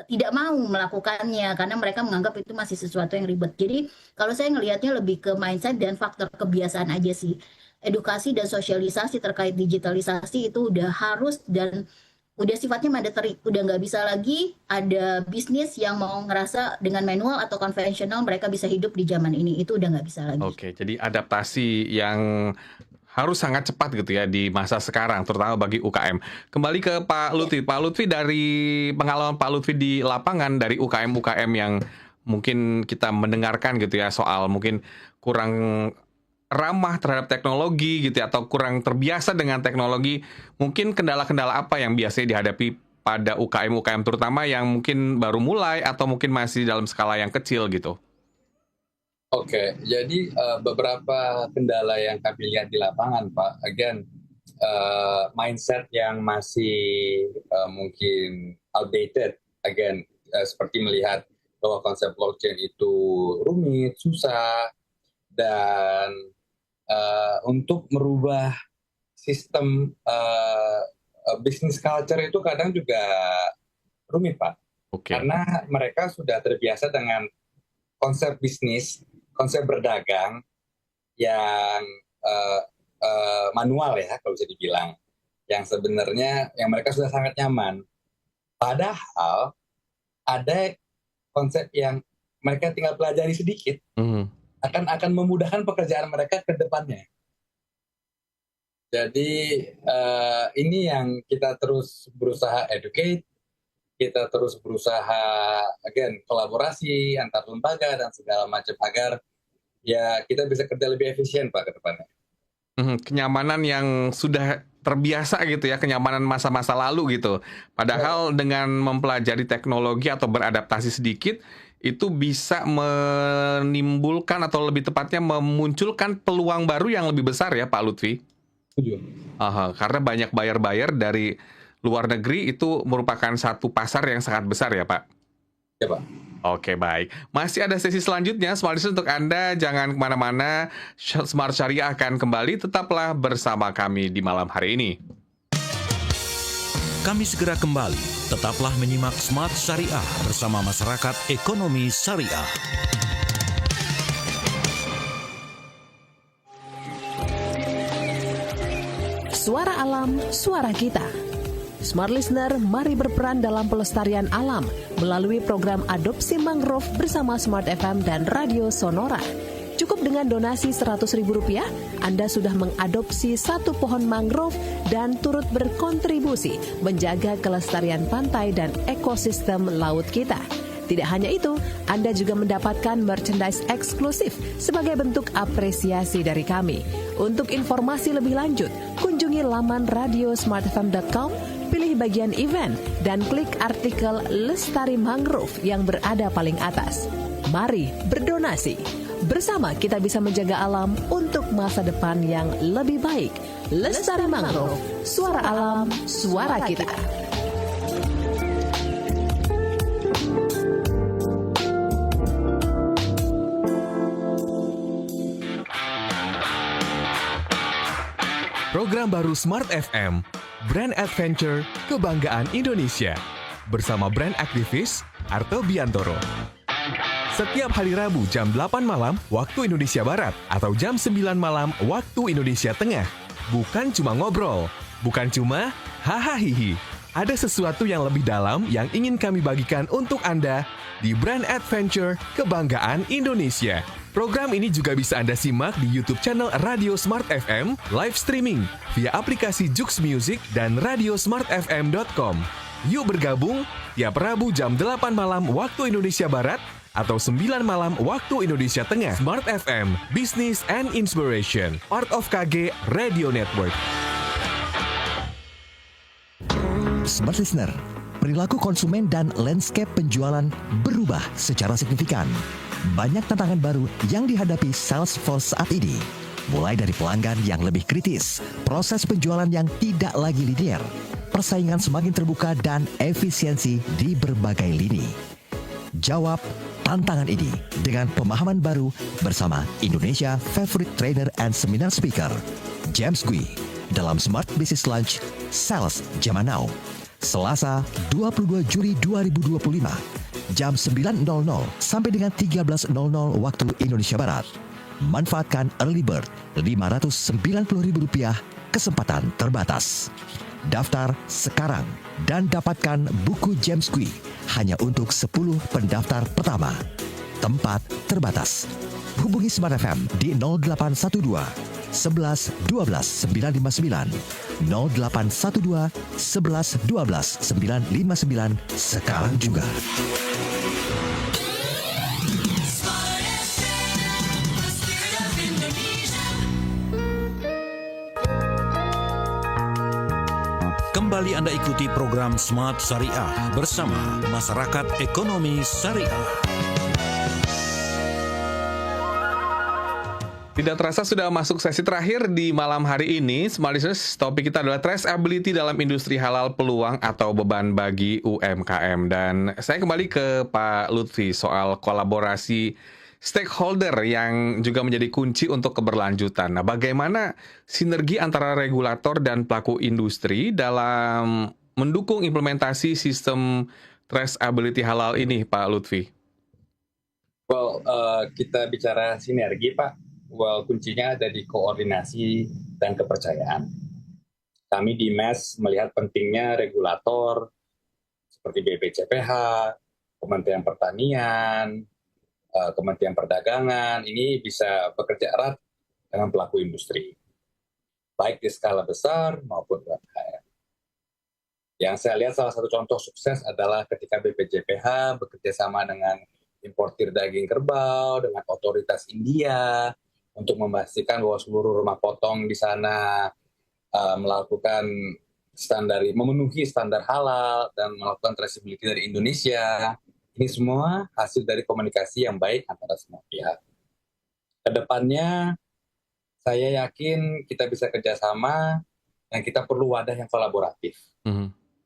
tidak mau melakukannya karena mereka menganggap itu masih sesuatu yang ribet. Jadi kalau saya ngelihatnya lebih ke mindset dan faktor kebiasaan aja sih. Edukasi dan sosialisasi terkait digitalisasi itu udah harus dan udah sifatnya mandatory. Udah nggak bisa lagi ada bisnis yang mau ngerasa dengan manual atau konvensional mereka bisa hidup di zaman ini. Itu udah nggak bisa lagi. Oke, jadi adaptasi yang harus sangat cepat gitu ya di masa sekarang, terutama bagi UKM. Kembali ke Pak Lutfi. Pak Lutfi, dari pengalaman Pak Lutfi di lapangan, dari UKM-UKM yang mungkin kita mendengarkan gitu ya, soal mungkin kurang ramah terhadap teknologi gitu ya, atau kurang terbiasa dengan teknologi, mungkin kendala-kendala apa yang biasanya dihadapi pada UKM-UKM, terutama yang mungkin baru mulai atau mungkin masih dalam skala yang kecil gitu? Oke, jadi beberapa kendala yang kami lihat di lapangan, Pak. Again, mindset yang masih mungkin outdated. Again, seperti melihat bahwa konsep blockchain itu rumit, susah, dan untuk merubah sistem business culture itu kadang juga rumit, Pak. Karena mereka sudah terbiasa dengan konsep bisnis, konsep berdagang yang manual ya, kalau bisa dibilang, yang sebenarnya yang mereka sudah sangat nyaman. Padahal ada konsep yang mereka tinggal pelajari sedikit, akan memudahkan pekerjaan mereka ke depannya. Jadi ini yang kita terus berusaha educate, kita terus berusaha again kolaborasi antar lembaga dan segala macam agar ya kita bisa kerja lebih efisien, Pak, ke depannya. Kenyamanan yang sudah terbiasa gitu ya, kenyamanan masa-masa lalu gitu. Padahal dengan mempelajari teknologi atau beradaptasi sedikit, itu bisa menimbulkan atau lebih tepatnya memunculkan peluang baru yang lebih besar ya, Pak Lutfi? Setuju. Karena banyak buyer-buyer dari luar negeri itu merupakan satu pasar yang sangat besar ya, Pak? Ya, Pak. Oke, baik. Masih ada sesi selanjutnya, Smart Listener, untuk Anda. Jangan kemana-mana, Smart Syariah akan kembali. Tetaplah bersama kami di malam hari ini. Kami segera kembali. Tetaplah menyimak Smart Syariah bersama Masyarakat Ekonomi Syariah. Suara alam, suara kita. Smart Listener, mari berperan dalam pelestarian alam melalui program adopsi mangrove bersama Smart FM dan Radio Sonora. Cukup dengan donasi Rp100.000, Anda sudah mengadopsi satu pohon mangrove dan turut berkontribusi menjaga kelestarian pantai dan ekosistem laut kita. Tidak hanya itu, Anda juga mendapatkan merchandise eksklusif sebagai bentuk apresiasi dari kami. Untuk informasi lebih lanjut, kunjungi laman radiosmartfm.com, pilih bagian event, dan klik artikel Lestari Mangrove yang berada paling atas. Mari berdonasi. Bersama kita bisa menjaga alam untuk masa depan yang lebih baik. Lestari Mangrove, suara alam, suara kita. Program baru Smart FM, Brand Adventure Kebanggaan Indonesia. Bersama brand aktivis Arto Biantoro. Setiap hari Rabu jam 8 malam waktu Indonesia Barat atau jam 9 malam waktu Indonesia Tengah. Bukan cuma ngobrol, bukan cuma hahaha. Ada sesuatu yang lebih dalam yang ingin kami bagikan untuk Anda di Brand Adventure Kebanggaan Indonesia. Program ini juga bisa Anda simak di YouTube channel Radio Smart FM, live streaming via aplikasi Joox Music dan radiosmartfm.com. Yuk bergabung tiap Rabu jam 8 malam waktu Indonesia Barat atau 9 malam waktu Indonesia Tengah. Smart FM, Business and Inspiration, part of KG Radio Network. Smart Listener, perilaku konsumen dan landscape penjualan berubah secara signifikan. Banyak tantangan baru yang dihadapi Salesforce saat ini. Mulai dari pelanggan yang lebih kritis, proses penjualan yang tidak lagi linear, persaingan semakin terbuka dan efisiensi di berbagai lini. Jawab tantangan ini dengan pemahaman baru bersama Indonesia Favorite Trainer and Seminar Speaker, James Gui, dalam Smart Business Lunch Sales Zaman Now. Selasa 22 Juli 2025, jam 9.00 sampai dengan 13.00 waktu Indonesia Barat. Manfaatkan early bird Rp590.000, kesempatan terbatas. Daftar sekarang dan dapatkan buku James Kui hanya untuk 10 pendaftar pertama. Tempat terbatas. Hubungi Smart FM di 0812 11 12 959, 0812 11 12 959 sekarang juga. Kembali Anda ikuti program Smart Syariah bersama Masyarakat Ekonomi Syariah. Tidak terasa sudah masuk sesi terakhir di malam hari ini. Smart Listeners, topik kita adalah traceability dalam industri halal, peluang atau beban bagi UMKM. Dan saya kembali ke Pak Lutfi soal kolaborasi stakeholder yang juga menjadi kunci untuk keberlanjutan. Nah, bagaimana sinergi antara regulator dan pelaku industri dalam mendukung implementasi sistem traceability halal ini, Pak Lutfi? Well, kita bicara sinergi, Pak. Well, kuncinya ada di koordinasi dan kepercayaan. Kami di MES melihat pentingnya regulator seperti BPJPH, Kementerian Pertanian, Kementerian Perdagangan, ini bisa bekerja erat dengan pelaku industri, baik di skala besar maupun UMKM. Yang saya lihat salah satu contoh sukses adalah ketika BPJPH bekerja sama dengan importir daging kerbau, dengan otoritas India, untuk memastikan bahwa seluruh rumah potong di sana melakukan memenuhi standar halal dan melakukan traceability dari Indonesia. Ini semua hasil dari komunikasi yang baik antara semua pihak. Kedepannya, saya yakin kita bisa kerjasama dan kita perlu wadah yang kolaboratif.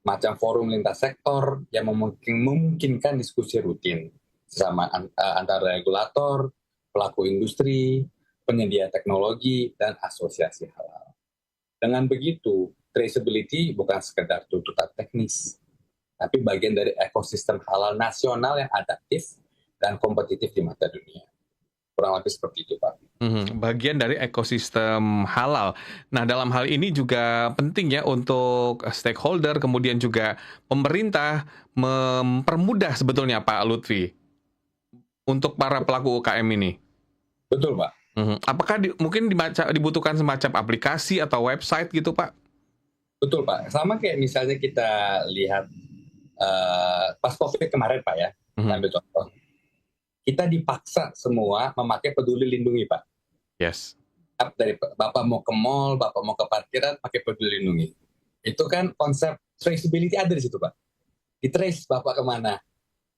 Macam forum lintas sektor yang memungkinkan diskusi rutin sama antara regulator, pelaku industri, penyedia teknologi, dan asosiasi halal. Dengan begitu, traceability bukan sekedar tuntutan teknis, tapi bagian dari ekosistem halal nasional yang adaptif dan kompetitif di mata dunia. Kurang lebih seperti itu, Pak. Bagian dari ekosistem halal. Nah, dalam hal ini juga penting ya untuk stakeholder, kemudian juga pemerintah mempermudah sebetulnya, Pak Lutfi, untuk para pelaku UKM ini. Betul, Pak. Apakah mungkin dibutuhkan semacam aplikasi atau website gitu, Pak? Betul, Pak. Sama kayak misalnya kita lihat pas COVID kemarin, Pak, ya. Ambil contoh. Kita dipaksa semua memakai Peduli Lindungi, Pak. Yes. Dari Bapak mau ke mall, Bapak mau ke parkiran, pakai Peduli Lindungi. Itu kan konsep traceability ada di situ, Pak. Di-trace Bapak kemana,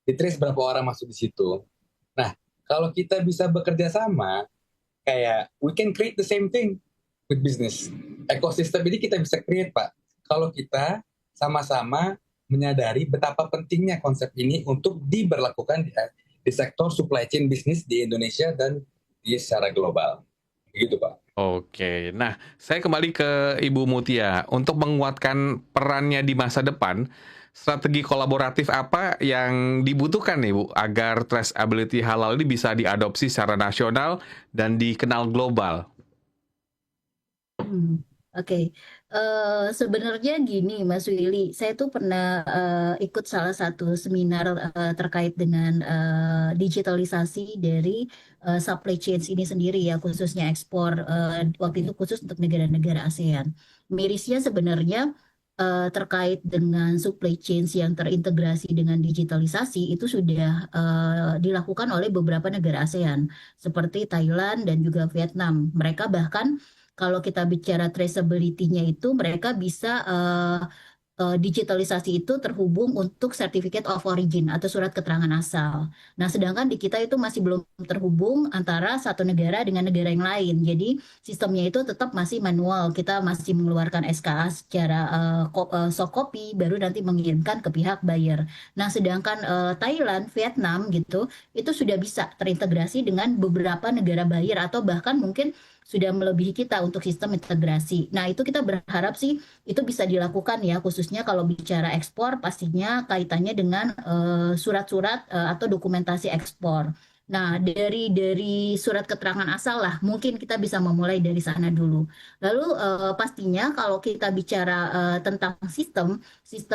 di-trace berapa orang masuk di situ. Nah, kalau kita bisa bekerja sama, kayak we can create the same thing with business. Ekosistem ini kita bisa create, Pak. Kalau kita sama-sama menyadari betapa pentingnya konsep ini untuk diberlakukan di sektor supply chain bisnis di Indonesia dan di secara global. Begitu, Pak. Oke, nah saya kembali ke Ibu Mutia. Untuk menguatkan perannya di masa depan, strategi kolaboratif apa yang dibutuhkan nih, Bu, agar traceability halal ini bisa diadopsi secara nasional dan dikenal global? Oke. Sebenarnya gini, Mas Willy, saya tuh pernah ikut salah satu seminar terkait dengan digitalisasi dari supply chains ini sendiri ya, khususnya ekspor. Waktu itu khusus untuk negara-negara ASEAN. Mirisnya sebenarnya terkait dengan supply chains yang terintegrasi dengan digitalisasi itu sudah dilakukan oleh beberapa negara ASEAN seperti Thailand dan juga Vietnam. Mereka bahkan kalau kita bicara traceability-nya itu mereka bisa digitalisasi itu terhubung untuk Certificate of Origin atau surat keterangan asal. Nah, sedangkan di kita itu masih belum terhubung antara satu negara dengan negara yang lain. Jadi sistemnya itu tetap masih manual. Kita masih mengeluarkan SKA secara soft copy, baru nanti mengirimkan ke pihak buyer. Nah, sedangkan Thailand, Vietnam gitu, itu sudah bisa terintegrasi dengan beberapa negara buyer atau bahkan mungkin sudah melebihi kita untuk sistem integrasi. Nah, itu kita berharap sih itu bisa dilakukan ya, khususnya kalau bicara ekspor pastinya kaitannya dengan surat-surat atau dokumentasi ekspor. Nah, dari surat keterangan asal lah, mungkin kita bisa memulai dari sana dulu. Lalu pastinya kalau kita bicara tentang sistem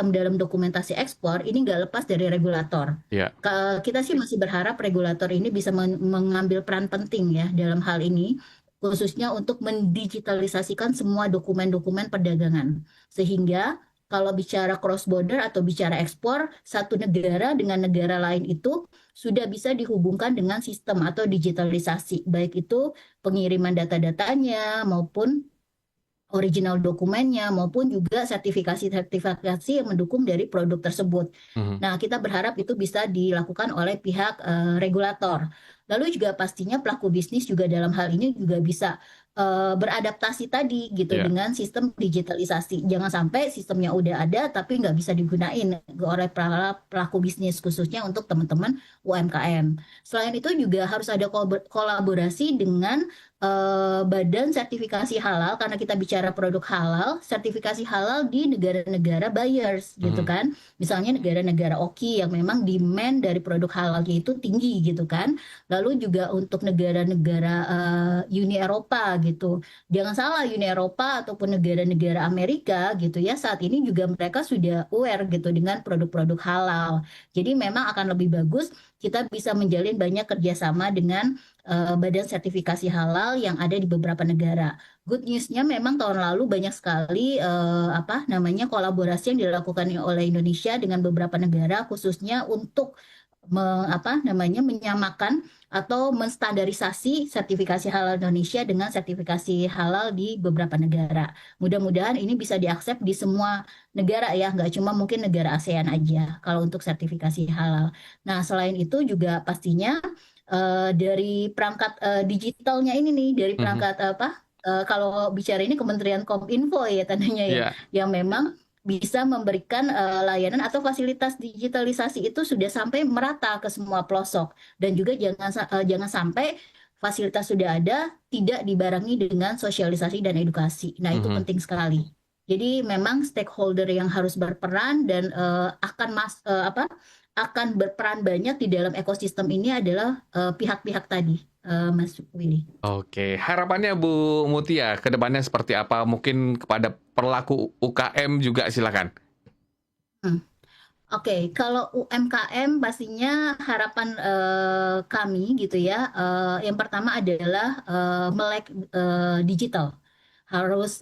dalam dokumentasi ekspor, ini nggak lepas dari regulator. Yeah. Kita sih masih berharap regulator ini bisa mengambil peran penting ya dalam hal ini, khususnya untuk mendigitalisasikan semua dokumen-dokumen perdagangan. Sehingga kalau bicara cross border atau bicara ekspor, satu negara dengan negara lain itu sudah bisa dihubungkan dengan sistem atau digitalisasi, baik itu pengiriman data-datanya maupun original dokumennya maupun juga sertifikasi yang mendukung dari produk tersebut. Nah, kita berharap itu bisa dilakukan oleh pihak regulator. Lalu juga pastinya pelaku bisnis juga dalam hal ini juga bisa beradaptasi tadi gitu dengan sistem digitalisasi. Jangan sampai sistemnya udah ada tapi nggak bisa digunain oleh pelaku bisnis, khususnya untuk teman-teman UMKM. Selain itu juga harus ada kolaborasi dengan badan sertifikasi halal, karena kita bicara produk halal, sertifikasi halal di negara-negara buyers gitu kan. Misalnya negara-negara OKI yang memang demand dari produk halalnya itu tinggi gitu kan. Lalu juga untuk negara-negara Uni Eropa gitu. Jangan salah, Uni Eropa ataupun negara-negara Amerika gitu ya, saat ini juga mereka sudah aware gitu dengan produk-produk halal. Jadi memang akan lebih bagus kita bisa menjalin banyak kerjasama dengan badan sertifikasi halal yang ada di beberapa negara. Good news-nya memang tahun lalu banyak sekali kolaborasi yang dilakukan oleh Indonesia dengan beberapa negara, khususnya untuk menyamakan atau menstandarisasi sertifikasi halal Indonesia dengan sertifikasi halal di beberapa negara. Mudah-mudahan ini bisa diaksep di semua negara ya, nggak cuma mungkin negara ASEAN aja kalau untuk sertifikasi halal. Nah, selain itu juga pastinya dari perangkat digitalnya ini nih, dari perangkat kalau bicara ini Kementerian Kominfo ya tandanya ya, yang memang bisa memberikan layanan atau fasilitas digitalisasi itu sudah sampai merata ke semua pelosok, dan juga jangan sampai fasilitas sudah ada tidak dibarengi dengan sosialisasi dan edukasi. Nah, itu penting sekali. Jadi memang stakeholder yang harus berperan dan akan berperan banyak di dalam ekosistem ini adalah pihak-pihak tadi, Mas Willy. Oke, harapannya Bu Mutia ke depannya seperti apa? Mungkin kepada pelaku UKM juga silakan. Oke, kalau UMKM pastinya harapan kami gitu ya, yang pertama adalah melek digital. Harus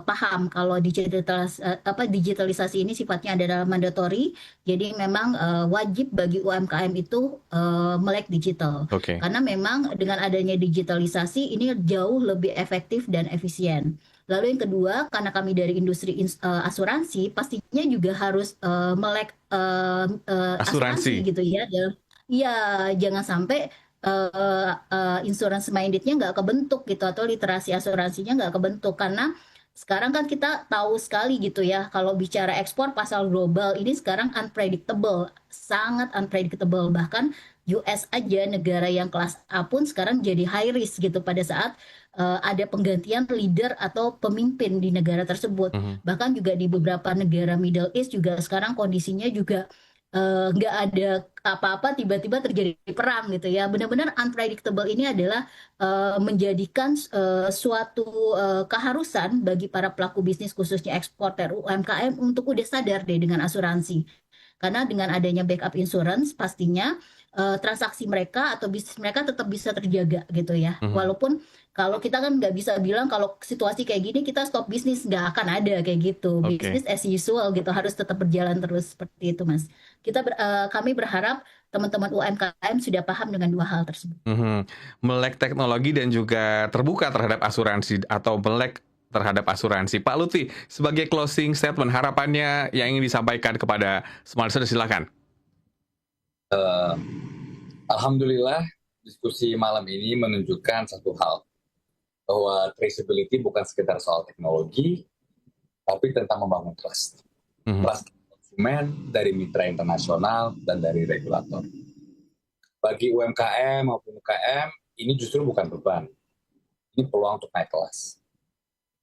paham kalau digitalisasi ini sifatnya adalah mandatory, jadi memang wajib bagi UMKM itu melek digital. Karena memang dengan adanya digitalisasi ini jauh lebih efektif dan efisien. Lalu yang kedua, karena kami dari industri asuransi, pastinya juga harus melek asuransi gitu ya. Iya, jangan sampai insurance mindednya nggak kebentuk gitu, atau literasi asuransinya nggak kebentuk, karena sekarang kan kita tahu sekali gitu ya, kalau bicara ekspor pasar global ini sekarang unpredictable, sangat unpredictable. Bahkan US aja, negara yang kelas A pun sekarang jadi high risk gitu pada saat ada penggantian leader atau pemimpin di negara tersebut. Bahkan juga di beberapa negara Middle East juga sekarang kondisinya juga nggak ada apa-apa, tiba-tiba terjadi perang gitu ya. Benar-benar unpredictable ini adalah menjadikan suatu keharusan bagi para pelaku bisnis, khususnya eksporter UMKM, untuk udah sadar deh dengan asuransi. Karena dengan adanya backup insurance pastinya transaksi mereka atau bisnis mereka tetap bisa terjaga gitu ya. Walaupun kalau kita kan nggak bisa bilang kalau situasi kayak gini kita stop bisnis, nggak akan ada kayak gitu. Bisnis as usual gitu, harus tetap berjalan terus seperti itu, Mas. Kami berharap teman-teman UMKM sudah paham dengan dua hal tersebut. Melek teknologi dan juga terbuka terhadap asuransi atau melek terhadap asuransi. Pak Lutfi, sebagai closing statement, harapannya yang ingin disampaikan kepada Smart Listener, silakan. Alhamdulillah, diskusi malam ini menunjukkan satu hal, bahwa traceability bukan sekedar soal teknologi, tapi tentang membangun trust. Trust konsumen dari mitra internasional dan dari regulator. Bagi UMKM maupun UKM, ini justru bukan beban. ini peluang untuk naik kelas.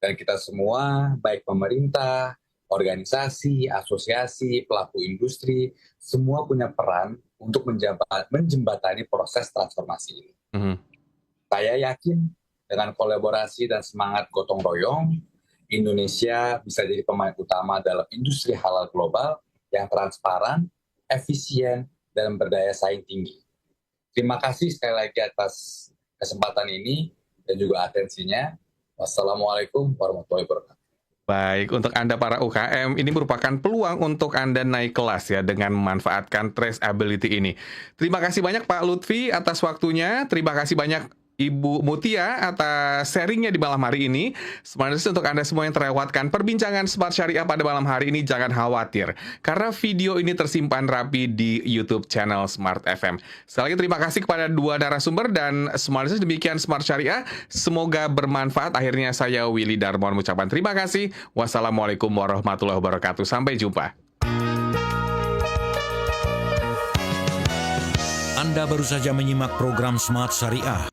Dan kita semua, baik pemerintah, organisasi, asosiasi, pelaku industri, semua punya peran untuk menjembatani proses transformasi ini. Saya yakin dengan kolaborasi dan semangat gotong royong, Indonesia bisa jadi pemain utama dalam industri halal global yang transparan, efisien, dan berdaya saing tinggi. Terima kasih sekali lagi atas kesempatan ini dan juga atensinya. Wassalamualaikum warahmatullahi wabarakatuh. Baik, untuk Anda para UKM, ini merupakan peluang untuk Anda naik kelas ya dengan memanfaatkan traceability ini. Terima kasih banyak Pak Lutfi atas waktunya. Terima kasih banyak Ibu Mutia atas sharingnya di malam hari ini. Smart Listeners, untuk Anda semua yang terlewatkan perbincangan Smart Syariah pada malam hari ini, jangan khawatir, karena video ini tersimpan rapi di YouTube channel Smart FM. Sekali lagi terima kasih kepada dua narasumber dan Smart Listeners, demikian Smart Syariah. Semoga bermanfaat. Akhirnya saya Willy Darmawan mengucapkan terima kasih. Wassalamualaikum warahmatullahi wabarakatuh. Sampai jumpa. Anda baru saja menyimak program Smart Syariah